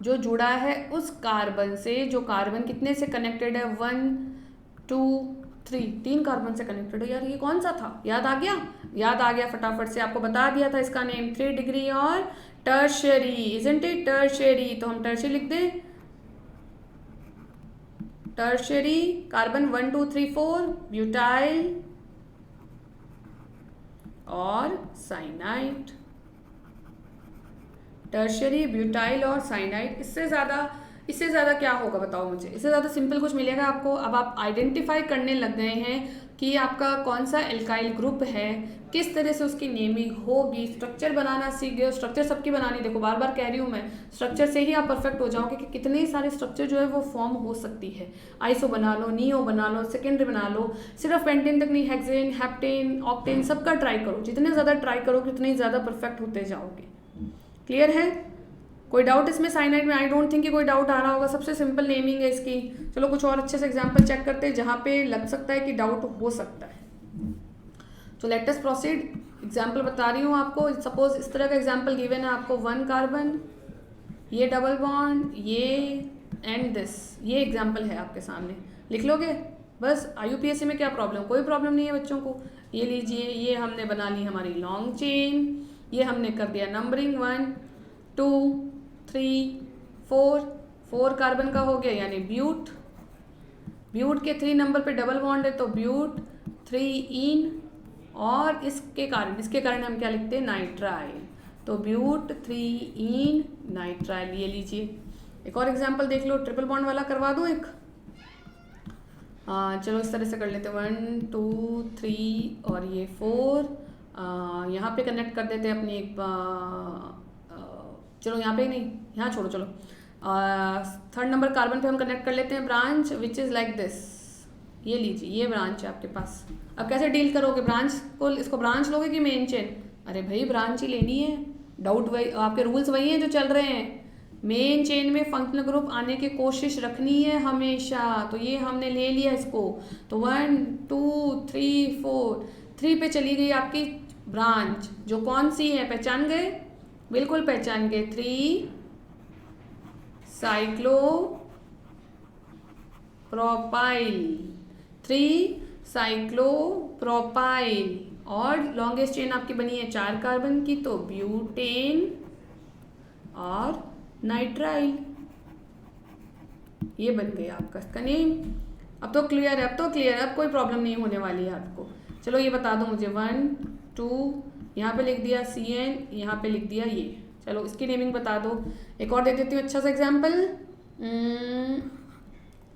जो जुड़ा है उस कार्बन से, जो कार्बन कितने से कनेक्टेड है, 1 2 3, 3 कार्बन से कनेक्टेड है। यार ये कौन सा था, याद आ गया? याद आ गया, फटाफट से आपको बता दिया था इसका नेम, 3 डिग्री और टर्शियरी, इजंट इट, टर्शियरी। तो हम टर्शियरी लिख दें, टर्शियरी कार्बन 1 2 3 4 ब्यूटाइल और साइनाइड, टर्शियरी ब्यूटाइल और साइनाइड। इससे ज़्यादा क्या होगा बताओ मुझे? इससे ज़्यादा सिंपल कुछ मिलेगा आपको? अब आप आइडेंटिफाई करने लग गए हैं कि आपका कौन सा एल्काइल ग्रुप है, किस तरह से उसकी नेमिंग होगी, स्ट्रक्चर बनाना सीख गए हो। स्ट्रक्चर सबकी बनानी, देखो बार बार कह रही हूँ मैं, स्ट्रक्चर से ही आप परफेक्ट हो जाओगे कि कितने सारे स्ट्रक्चर जो है वो फॉर्म हो सकती है। आइसो बना लो, नियो बना लो, सेकेंडरी बना लो, सिर्फ पेंटेन तक नहीं, हेक्सेन, हेप्टेन, ऑक्टेन, सबका ट्राई करो। जितने ज़्यादा ट्राई करोगे उतने ज़्यादा परफेक्ट होते जाओगे। क्लियर है? कोई डाउट इसमें? साइनाइड में आई डोंट थिंक कि कोई डाउट आ रहा होगा, सबसे सिंपल नेमिंग है इसकी। चलो कुछ और अच्छे से एग्जांपल चेक करते हैं जहाँ पे लग सकता है कि डाउट हो सकता है। तो लेट अस प्रोसीड। एग्जांपल बता रही हूँ आपको, सपोज इस तरह का एग्जांपल गिवन है आपको, 1 कार्बन, ये डबल बॉन्ड, ये एंड दिस, ये एग्जाम्पल है आपके सामने, लिख लोगे बस। IUPAC में क्या प्रॉब्लम? कोई प्रॉब्लम नहीं है बच्चों को। ये लीजिए, ये हमने बना ली हमारी लॉन्ग चेन, ये हमने कर दिया नंबरिंग 1 2 3 4 कार्बन का हो गया, यानी ब्यूट। ब्यूट के 3 नंबर पे डबल बॉन्ड है तो ब्यूट 3 इन, और इसके कारण हम क्या लिखते हैं, नाइट्राइल। तो ब्यूट 3 इन नाइट्राइल। ये लीजिए एक और एग्जांपल देख लो, ट्रिपल बॉन्ड वाला करवा दूँ एक। चलो इस तरह से कर लेते हैं, 1 2 3 और ये 4। यहाँ पे कनेक्ट कर देते हैं अपनी एक, चलो यहाँ पे नहीं, यहाँ छोड़ो, चलो 3rd नंबर कार्बन पे हम कनेक्ट कर लेते हैं branch which is like this. ये लीजिए, ये ब्रांच है आपके पास। अब कैसे डील करोगे ब्रांच को? इसको ब्रांच लोगे कि मेन चेन? अरे भाई ब्रांच ही लेनी है, डाउट वही, आपके रूल्स वही हैं जो चल रहे हैं। मेन चेन में फंक्शनल ग्रुप आने की कोशिश रखनी है हमेशा। तो ये हमने ले लिया इसको, तो 1 2 3 4, 3 पे चली गई आपकी ब्रांच, जो कौन सी है, पहचान गए? बिल्कुल पहचान गए, 3 साइक्लोप्रोपाइल, 3 साइक्लोप्रोपाइल। और लॉन्गेस्ट चेन आपकी बनी है 4 कार्बन की, तो ब्यूटेन और नाइट्राइल। ये बन गया आपका इसका नेम। अब तो क्लियर है, अब कोई प्रॉब्लम नहीं होने वाली है आपको। चलो ये बता दो मुझे, 1 2, यहाँ पे लिख दिया CN, यहाँ पे लिख दिया ये। चलो इसकी नेमिंग बता दो। एक और दे देती हूँ अच्छा सा एग्जाम्पल,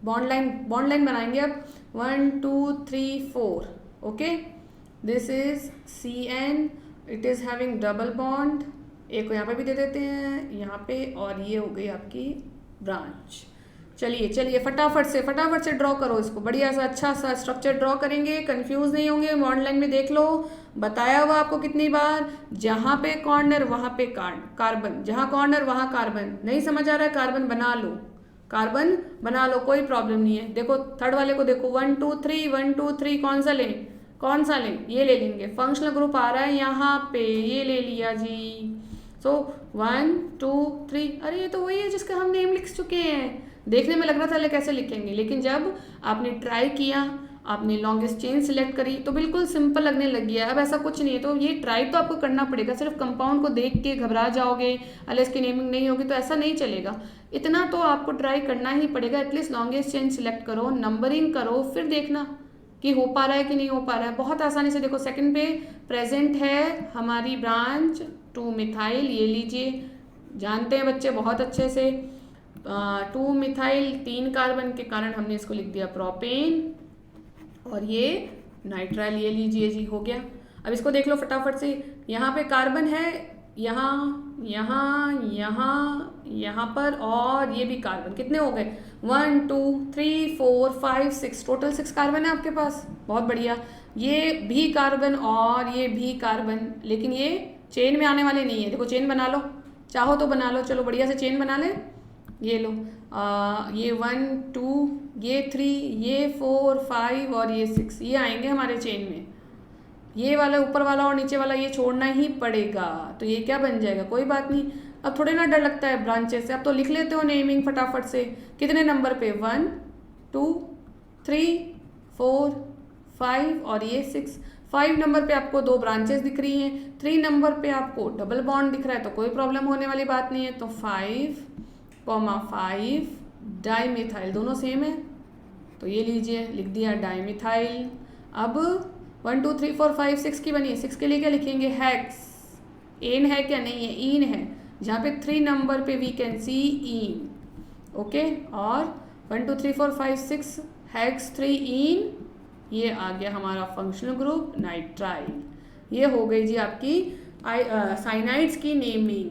बॉन्ड लाइन बनाएंगे अब, 1 2 3 4। Okay, this is CN, it is having double bond. एक को यहाँ पे भी दे देते हैं, यहाँ पे, और ये हो गई आपकी ब्रांच। चलिए फटाफट से ड्रॉ करो इसको, बढ़िया सा अच्छा सा स्ट्रक्चर ड्रॉ करेंगे, कंफ्यूज नहीं होंगे। बॉन्ड लाइन में देख लो, बताया हुआ आपको कितनी बार, जहाँ पे कॉर्नर वहाँ पे कार्बन, जहाँ कॉर्नर वहाँ कार्बन। नहीं समझ आ रहा है, कार्बन बना लो, कोई प्रॉब्लम नहीं है। देखो थर्ड वाले को देखो, 1 2 3 1 2 3, कौन सा लें? ये ले लेंगे। फंक्शनल ग्रुप आ रहा है यहाँ पे, ये ले लिया जी। सो 1 2 3, अरे ये तो वही है जिसका हम नेम लिख चुके हैं। देखने में लग रहा था कैसे लिखेंगे, लेकिन जब आपने ट्राई किया, आपने लॉन्गेस्ट चेन सिलेक्ट करी, तो बिल्कुल सिंपल लगने लग गया। अब ऐसा कुछ नहीं है, तो ये ट्राई तो आपको करना पड़ेगा। सिर्फ कंपाउंड को देख के घबरा जाओगे, अरे इसकी नेमिंग नहीं होगी, तो ऐसा नहीं चलेगा। इतना तो आपको ट्राई करना ही पड़ेगा। एटलीस्ट लॉन्गेस्ट चेन सिलेक्ट करो, नंबरिंग करो, फिर देखना कि हो पा रहा है कि नहीं हो पा रहा है। बहुत आसानी से देखो, सेकंड पे प्रेजेंट है हमारी ब्रांच 2 मिथाइल, ये लीजिए, जानते हैं बच्चे बहुत अच्छे से। 2 मिथाइल 3 कार्बन के कारण हमने इसको लिख दिया प्रोपेन, और ये नाइट्राइल, ये लीजिए जी, हो गया। अब इसको देख लो फटाफट से, यहाँ पे कार्बन है, यहाँ पर, और ये भी कार्बन। कितने हो गए? 1 2 3 4 5 6, टोटल 6 कार्बन है आपके पास। बहुत बढ़िया, ये भी कार्बन और ये भी कार्बन, लेकिन ये चेन में आने वाले नहीं है। देखो चेन बना लो, चाहो तो बना लो, चलो बढ़िया से चेन बना ले। ये लो, ये 1 2, ये 3, ये 4 5 और ये 6, ये आएंगे हमारे चेन में। ये वाला ऊपर वाला और नीचे वाला ये छोड़ना ही पड़ेगा, तो ये क्या बन जाएगा? कोई बात नहीं। अब थोड़े ना डर लगता है ब्रांचेस से, अब तो लिख लेते हो नेमिंग फटाफट से। कितने नंबर पे? 1 2 3 4 5 और ये 6। 5 नंबर पे आपको 2 ब्रांचेस दिख रही हैं, 3 नंबर पे आपको डबल बॉन्ड दिख रहा है, तो कोई प्रॉब्लम होने वाली बात नहीं है। तो 5,5 डाइमिथाइल, दोनों सेम है, तो ये लीजिए, लिख दिया डाइमिथाइल। अब 1 2 3 4 5 6 की बनी है, 6 के लिए क्या लिखेंगे, हेक्स। एन है क्या, नहीं है, ईन है, जहाँ पे 3 नंबर पे we can see ene, okay. और 1 2 3 4 5 6 हेक्स 3 ईन, ये आ गया हमारा फंक्शनल ग्रुप नाइट्राइल। ये हो गई जी आपकी साइनाइड्स की नेमिंग,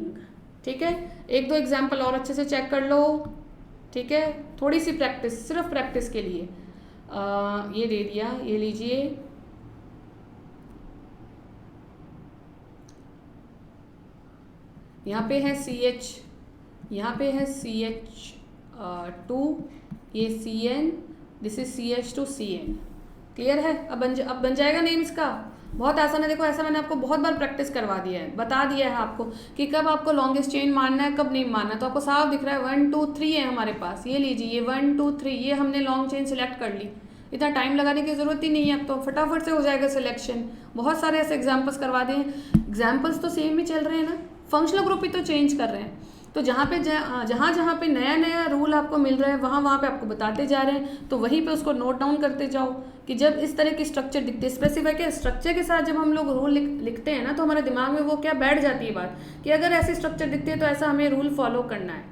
ठीक है। एक दो एग्जाम्पल और अच्छे से चेक कर लो, ठीक है, थोड़ी सी प्रैक्टिस, सिर्फ प्रैक्टिस के लिए। ये दे दिया, ये लीजिए, यहाँ पे है CH, यहाँ पे है CH2, ये CN, this is CH2CN। Clear है? अब बन जाएगा नेम इसका, बहुत आसान है। देखो ऐसा मैंने आपको बहुत बार प्रैक्टिस करवा दिया है, बता दिया है आपको कि कब आपको लॉन्गेस्ट चेन मानना है, कब नहीं मानना है। तो आपको साफ दिख रहा है 1 2 3 है हमारे पास, ये लीजिए, ये 1 2 3, ये हमने लॉन्ग चेन सिलेक्ट कर ली। इतना टाइम लगाने की ज़रूरत ही नहीं है, अब तो फटाफट से हो जाएगा सिलेक्शन। बहुत सारे ऐसे एग्जाम्पल्स करवा दिए, एग्जाम्पल्स तो सेम ही चल रहे हैं ना, फंक्शनल ग्रुप ही तो चेंज कर रहे हैं। तो जहाँ पे नया नया रूल आपको मिल रहा है, वहाँ पे आपको बताते जा रहे हैं, तो वहीं पे उसको नोट डाउन करते जाओ कि जब इस तरह की स्ट्रक्चर दिखते हैं, स्पेसिफाई के स्ट्रक्चर के साथ जब हम लोग रूल लिखते हैं ना, तो हमारे दिमाग में वो क्या बैठ जाती है बात कि अगर ऐसी स्ट्रक्चर दिखती है तो ऐसा हमें रूल फॉलो करना है।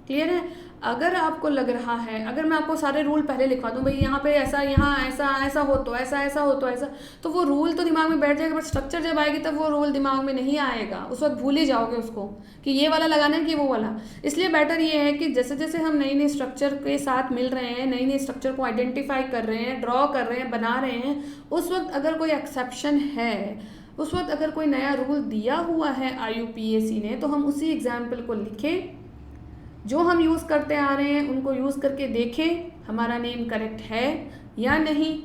क्लियर है? अगर आपको लग रहा है, अगर मैं आपको सारे रूल पहले लिखवा दूं, भाई यहाँ पे ऐसा, यहाँ ऐसा, ऐसा हो तो ऐसा, ऐसा हो तो ऐसा, तो वो रूल तो दिमाग में बैठ जाएगा, बट स्ट्रक्चर जब आएगी तब वो रूल दिमाग में नहीं आएगा, उस वक्त भूल ही जाओगे उसको कि ये वाला लगाना है कि वो वाला। इसलिए बेटर ये है कि जैसे जैसे हम नई नई स्ट्रक्चर के साथ मिल रहे हैं, नई नई स्ट्रक्चर को आइडेंटिफाई कर रहे हैं, ड्रॉ कर रहे हैं, बना रहे हैं, उस वक्त अगर कोई एक्सेप्शन है, उस वक्त अगर कोई नया रूल दिया हुआ है IUPAC ने, तो हम उसी एग्जाम्पल को लिखें, जो हम यूज़ करते आ रहे हैं उनको यूज़ करके देखें हमारा नेम करेक्ट है या नहीं।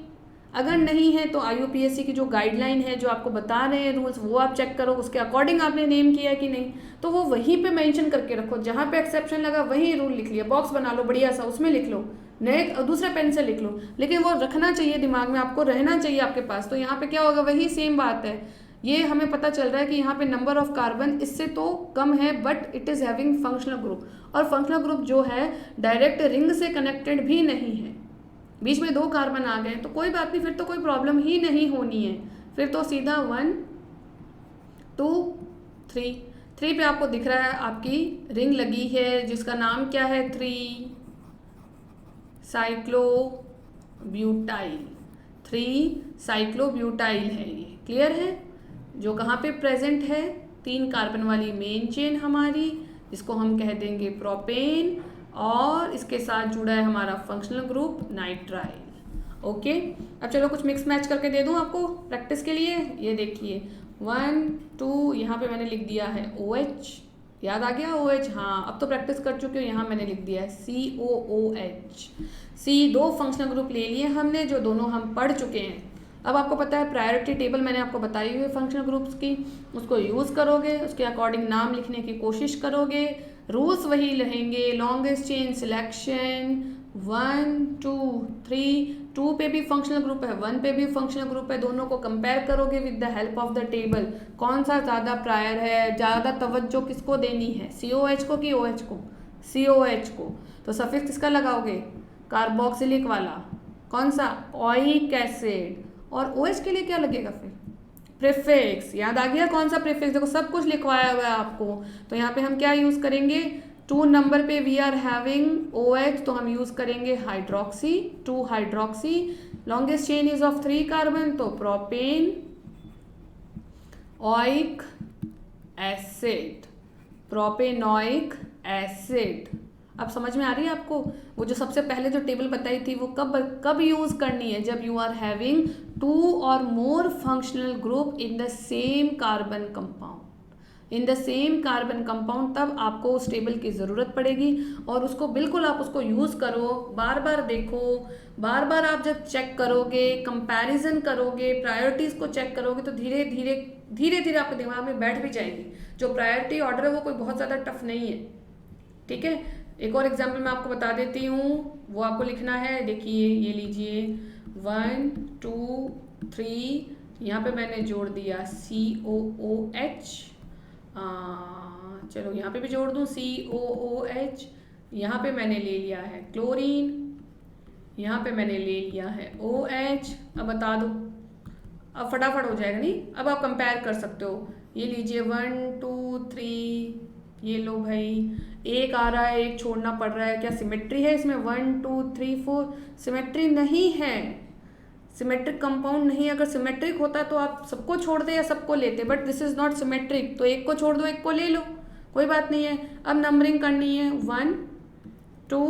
अगर नहीं है तो IUPAC की जो गाइडलाइन है, जो आपको बता रहे हैं रूल्स, वो आप चेक करो, उसके अकॉर्डिंग आपने नेम किया कि नहीं, तो वो वहीं पे मेंशन करके रखो। जहाँ पे एक्सेप्शन लगा वहीं रूल लिख लिया, बॉक्स बना लो बढ़िया सा, उसमें लिख लो, नए दूसरे पेन से लिख लो, लेकिन वो रखना चाहिए दिमाग में, आपको रहना चाहिए आपके पास। तो यहाँ पे क्या होगा, वही सेम बात है, ये हमें पता चल रहा है कि यहाँ पे नंबर ऑफ कार्बन इससे तो कम है, but it is having functional group, और फंक्शनल ग्रुप जो है डायरेक्ट रिंग से कनेक्टेड भी नहीं है, बीच में 2 कार्बन आ गए तो कोई बात नहीं, फिर तो कोई प्रॉब्लम ही नहीं होनी है, फिर तो सीधा 1 2 3 पे आपको दिख रहा है आपकी रिंग लगी है, जिसका नाम क्या है, 3 साइक्लोब्यूटाइल है ये। क्लियर है? जो कहाँ पे प्रेजेंट है, 3 कार्बन वाली मेन चेन हमारी, जिसको हम कह देंगे प्रोपेन, और इसके साथ जुड़ा है हमारा फंक्शनल ग्रुप नाइट्राइल। ओके, अब चलो कुछ मिक्स मैच करके दे दूँ आपको प्रैक्टिस के लिए। ये देखिए 1 2, यहाँ पे मैंने लिख दिया है OH, याद आ गया OH, हाँ अब तो प्रैक्टिस कर चुके हो। यहाँ मैंने लिख दिया है COOH, दो फंक्शनल ग्रुप ले लिए हमने, जो दोनों हम पढ़ चुके हैं। अब आपको पता है प्रायोरिटी टेबल मैंने आपको बताई हुई है फंक्शनल ग्रुप्स की, उसको यूज़ करोगे, उसके अकॉर्डिंग नाम लिखने की कोशिश करोगे, रूल्स वही रहेंगे, लॉन्गेस्ट चेन सिलेक्शन 1 2 3, 2 पे भी फंक्शनल ग्रुप है, 1 पे भी फंक्शनल ग्रुप है, दोनों को कंपेयर करोगे with the help of the table, कौन सा ज़्यादा प्रायर है, ज़्यादा तवज्जो किसको देनी है, COH को कि OH को, COH को। तो सफिक्स किसका लगाओगे, कार्बोक्सिलिक वाला, कौन सा, ओइक एसिड, और OH के लिए क्या लगेगा फिर, प्रीफिक्स। याद आ गया कौन सा प्रीफिक्स, देखो सब कुछ लिखवाया हुआ है आपको। तो यहाँ पे हम क्या यूज़ करेंगे, 2 नंबर पे वी आर हैविंग OH, तो हम यूज़ करेंगे hydroxy, 2 hydroxy, longest chain is of 3 carbon, तो propane oic acid, propanoic acid. अब समझ में आ रही है आपको, वो जो सबसे पहले जो टेबल बताई थी वो कब यूज़ करनी है, जब यू आर हैविंग 2 और मोर functional group in the same carbon compound, तब आपको उस टेबल की ज़रूरत पड़ेगी, और उसको बिल्कुल आप उसको यूज़ करो, बार बार देखो, बार बार आप जब चेक करोगे, कंपैरिजन करोगे, प्रायोरिटीज़ को चेक करोगे, तो धीरे धीरे आपके दिमाग में बैठ भी जाएगी। जो प्रायोरिटी ऑर्डर है वो कोई बहुत ज़्यादा टफ नहीं है, ठीक है। एक और एग्जाम्पल मैं आपको बता देती हूँ, वो आपको लिखना है, देखिए ये लीजिए 1 2 3, यहाँ पे मैंने जोड़ दिया COOH, चलो यहाँ पे भी जोड़ दूँ COOH, यहाँ पे मैंने ले लिया है क्लोरीन, यहाँ पे मैंने ले लिया है OH। अब बता दो, अब फटाफट हो जाएगा नहीं, अब आप कंपेयर कर सकते हो। ये लीजिए 1 2 3, ये लो भाई, एक आ रहा है एक छोड़ना पड़ रहा है, क्या सिमेट्री है इसमें? 1 2 3 4, सिमेट्री नहीं है, सिमेट्रिक कंपाउंड नहीं। अगर सिमेट्रिक होता तो आप सबको छोड़ दे या सबको लेते, but this is not symmetric, तो एक को छोड़ दो एक को ले लो, कोई बात नहीं है। अब नंबरिंग करनी है 1 2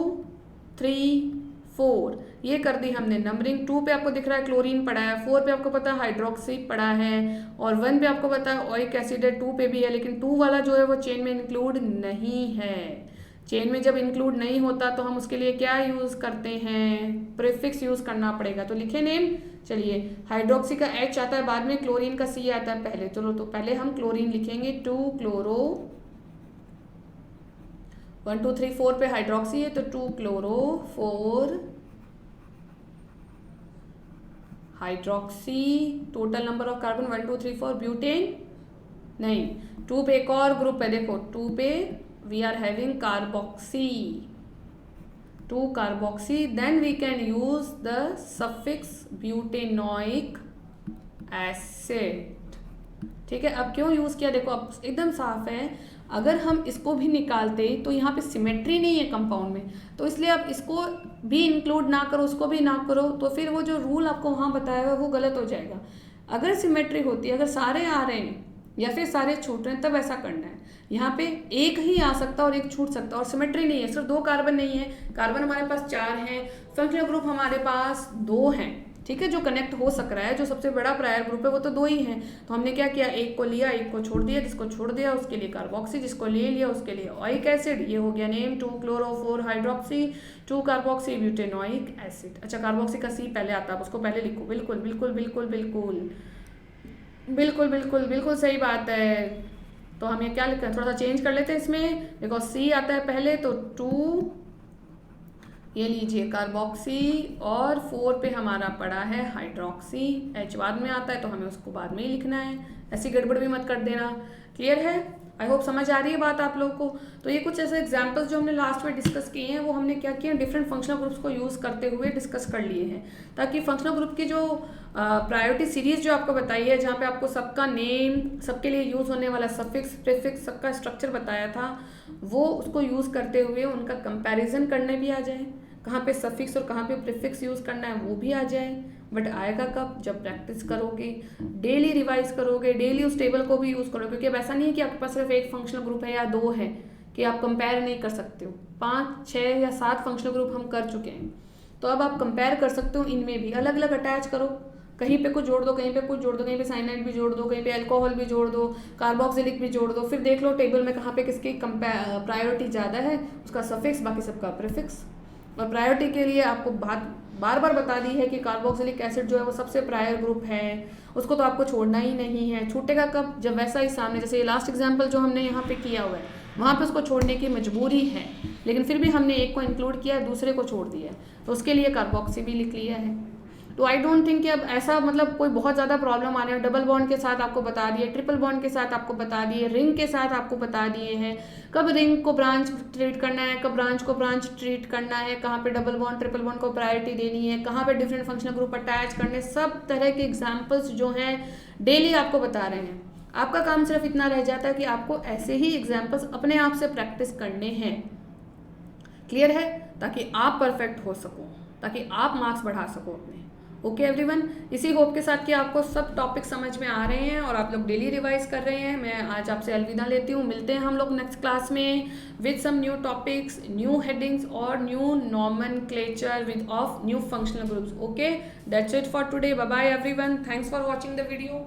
3 4, ये कर दी हमने नंबरिंग। 2 पे आपको दिख रहा है क्लोरीन पड़ा है, 4 पे आपको पता है हाइड्रोक्सी पड़ा है, और 1 पे आपको पता है ओइक एसिड है, 2 पे भी है, लेकिन 2 वाला जो है वो चेन में इंक्लूड नहीं है। चेन में जब इंक्लूड नहीं होता तो हम उसके लिए क्या यूज़ करते हैं? प्रीफिक्स यूज़ करना पड़ेगा। तो लिखे नेम, चलिए हाइड्रोक्सी का H आता है बाद में, क्लोरीन का C आता है पहले। चलो तो पहले हम क्लोरीन लिखेंगे 2 क्लोरो, 1 2 3 4 पे हाइड्रोक्सी है तो 2 chloro 4 hydroxy, total number of carbon 1 2 3 4, butane नहीं, 2 पे एक और ग्रुप है, देखो 2 पे we are having carboxy, 2 carboxy, then we can use the suffix butanoic acid। ठीक है, अब क्यों यूज़ किया देखो, अब एकदम साफ है। अगर हम इसको भी निकालते तो यहाँ पे सिमेट्री नहीं है कंपाउंड में, तो इसलिए आप इसको भी इंक्लूड ना करो उसको भी ना करो, तो फिर वो जो रूल आपको वहाँ बताया हुआ वो गलत हो जाएगा। अगर सिमेट्री होती है, अगर सारे आ रहे हैं या फिर सारे छूट रहे हैं, तब ऐसा करना है। यहाँ पे एक ही आ सकता और एक छूट सकता, और सिमेट्री नहीं है, सिर्फ 2 कार्बन नहीं है, कार्बन हमारे पास 4 हैं, फंक्शनल ग्रुप हमारे पास 2 हैं, ठीक है, जो कनेक्ट हो सक रहा है, जो सबसे बड़ा प्रायर ग्रुप है वो तो 2 ही हैं। तो हमने क्या किया, एक को लिया एक को छोड़ दिया, जिसको छोड़ दिया उसके लिए कार्बोक्सी, जिसको ले लिया उसके लिए ओइक एसिड, ये हो गया name 2 chloro 4 hydroxy 2 carboxy butanoic acid. अच्छा, कार्बोक्सी का C पहले आता है, उसको पहले लिखो, बिल्कुल बिल्कुल बिल्कुल बिल्कुल बिल्कुल बिल्कुल बिल्कुल सही बात है। तो हम ये क्या लिखते हैं, थोड़ा सा चेंज कर लेते हैं इसमें, देखो C आता है पहले तो 2, ये लीजिए कार्बोक्सी, और 4 पे हमारा पड़ा है हाइड्रोक्सी, H बाद में आता है तो हमें उसको बाद में ही लिखना है, ऐसी गड़बड़ भी मत कर देना। क्लियर है? आई होप समझ आ रही है बात आप लोगों को। तो ये कुछ ऐसे एग्जाम्पल्स जो हमने लास्ट में डिस्कस किए हैं, वो हमने क्या किया, डिफरेंट फंक्शनल ग्रुप्स को यूज़ करते हुए डिस्कस कर लिए हैं, ताकि फंक्शनल ग्रुप की जो प्रायोरिटी सीरीज जो आपको बताई है, जहाँ पे आपको सबका नेम, सबके लिए यूज़ होने वाला सफिक्स प्रीफिक्स, सबका स्ट्रक्चर बताया था, वो उसको यूज़ करते हुए उनका कंपैरिजन करने भी आ जाए, कहाँ पे सफिक्स और कहाँ पे प्रीफिक्स यूज़ करना है वो भी आ जाए। बट आएगा कब, जब प्रैक्टिस करोगे, डेली रिवाइज करोगे, डेली उस टेबल को भी यूज़ करोगे, क्योंकि अब ऐसा नहीं है कि आपके पास सिर्फ एक फंक्शनल ग्रुप है या 2 है कि आप कंपेयर नहीं कर सकते हो। 5 6 या 7 फंक्शनल ग्रुप हम कर चुके हैं, तो अब आप कंपेयर कर सकते हो, इनमें भी अलग अलग अटैच करो, कहीं पे कुछ जोड़ दो, कहीं पे कुछ जोड़ दो, कहीं पे साइनाइड भी जोड़ दो, कहीं पे अल्कोहल भी जोड़ दो, कार्बोक्सिलिक भी जोड़ दो, फिर देख लो टेबल में कहाँ पे किसकी प्रायोरिटी ज़्यादा है, उसका सफिक्स, बाकी सबका प्रीफिक्स। और प्रायोरिटी के लिए आपको बार बार बता दी है कि कार्बोक्सिलिक एसिड जो है वो सबसे प्रायर ग्रुप है, उसको तो आपको छोड़ना ही नहीं है। छूटेगा कब, जब वैसा ही सामने, जैसे ये लास्ट एग्जाम्पल जो हमने यहाँ पे किया हुआ है, वहाँ पे उसको छोड़ने की मजबूरी है, लेकिन फिर भी हमने एक को इंक्लूड किया है, दूसरे को छोड़ दिया है, तो उसके लिए कार्बोक्सी भी लिख लिया है। तो आई डोंट थिंक कि अब ऐसा मतलब कोई बहुत ज़्यादा प्रॉब्लम आ रही है। डबल बॉन्ड के साथ आपको बता दिए, ट्रिपल बॉन्ड के साथ आपको बता दिए, रिंग के साथ आपको बता दिए हैं कब रिंग को ब्रांच ट्रीट करना है, कब ब्रांच को ब्रांच ट्रीट करना है, कहाँ पे डबल बॉन्ड ट्रिपल बॉन्ड को प्रायोरिटी देनी है, कहाँ पे डिफरेंट फंक्शनल ग्रुप अटैच करने, सब तरह के एग्जाम्पल्स जो हैं डेली आपको बता रहे हैं। आपका काम सिर्फ इतना रह जाता है कि आपको ऐसे ही एग्जाम्पल्स अपने आप से प्रैक्टिस करने हैं। क्लियर है? ताकि आप परफेक्ट हो सको, ताकि आप मार्क्स बढ़ा सको अपने। ओके एवरीवन, इसी होप के साथ कि आपको सब टॉपिक समझ में आ रहे हैं और आप लोग डेली रिवाइज कर रहे हैं, मैं आज आपसे अलविदा लेती हूँ। मिलते हैं हम लोग नेक्स्ट क्लास में with some new topics, new headings और new nomenclature with of new functional groups. Okay, that's it for today. Bye bye everyone, thanks for watching the video.